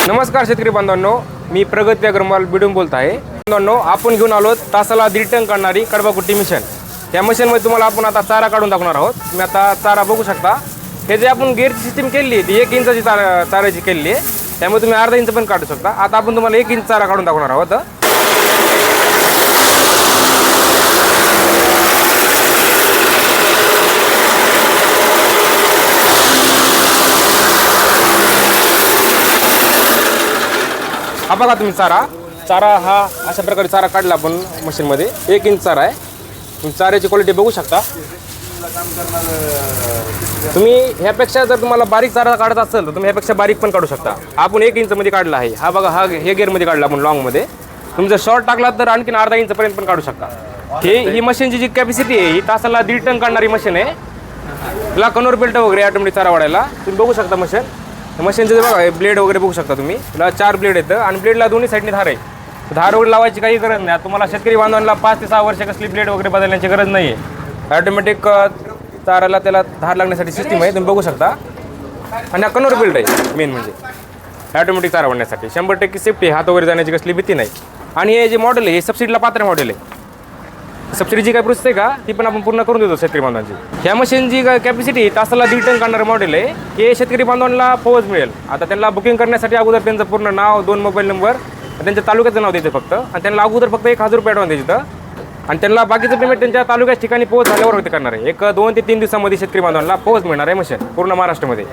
नमस्कार शेतकरी बांधवांनो, मी प्रगती अग्रवाल बिडून बोलत आहे। बांधवांनो, आपण घेऊन आलो तासाला 1.5 टन काढणारी कडबाकुट्टी मशीन। या मशीनमध्ये तुम्हाला आपण आता चारा काढून दाखवणार आहोत। तुम्ही आता चारा बघू शकता। हे जे आपण गेअरची सिस्टीम केली आहे ती 1 इंचाची चाराची केली आहे, त्यामुळे तुम्ही अर्धा इंच पण काढू शकता। आता आपण तुम्हाला 1 इंच चारा काढून दाखवणार आहोत। हा बघा तुम्ही चारा हा अशा प्रकारे चारा काढला आपण मशीनमध्ये। 1 इंच चारा आहे। तुम्ही चाऱ्याची क्वालिटी बघू शकता। तुम्ही ह्यापेक्षा जर तुम्हाला बारीक चारा काढायचा असेल तर तुम्ही ह्यापेक्षा बारीक पण काढू शकता। आपण 1 इंचमध्ये काढला आहे। हा बघा, हे गेअरमध्ये काढला आपण लॉंगमध्ये। तुम्ही जर शॉर्ट टाकला तर आणखीन अर्धा इंचपर्यंत पण काढू शकता। ही मशीनची जी कॅपॅसिटी आहे ही तासाला 1.5 टन काढणारी मशीन आहे। तिला कन्व्हर बेल्ट वगैरे ऑटोमॅटिक चारा वाढायला तुम्ही बघू शकता। मशीनचे बघा ब्लेड वगैरे बघू शकता तुम्ही। तिला 4 ब्लेड येतं आणि ब्लेडला दोन्ही साईडने धार आहे। धार वगैरे लावायची काही गरज नाही। तुम्हाला शेतकरी बांधवांना 5 ते 6 वर्ष कसली ब्लेड वगैरे बदलण्याची गरज नाही आहे। ऑटोमॅटिक चाराला त्याला धार लागण्यासाठी सिस्टीम आहे, तुम्ही बघू शकता। आणि हा कन्व्हर बेल्ट आहे मेन म्हणजे ऑटोमॅटिक चारा वाढण्यासाठी। 100% सेफ्टी, हात वगैरे जाण्याची कसली भीती नाही। आणि हे जे मॉडेल आहे हे सबसिडीला पात्र मॉडेल आहे। सबसिडीची काय प्रोसेस आहे का ती पण आपण पूर्ण करून देतो शेतकरी बांधवांची। ह्या मशीनची कॅपॅसिटी तासाला 1.5 टन काढणारं मॉडेल आहे। हे शेतकरी बांधवांना पोहोच मिळेल। आता त्यांना बुकिंग करण्यासाठी अगोदर त्यांचं पूर्ण नाव, 2 मोबाईल नंबर, त्यांच्या तालुक्याचं नाव द्यायचं फक्त। आणि त्यांना अगोदर फक्त 1000 रुपये ॲडव्हान्स द्यायचं आणि त्यांना बाकीचं पेमेंट त्यांच्या तालुक्याच्या ठिकाणी पोहोच झाल्यावर होते करणार आहे। 1, 2 ते 3 दिवसामध्ये शेतकरी बांधवांना पोहोच मिळणार आहे मशीन पूर्ण महाराष्ट्रामध्ये।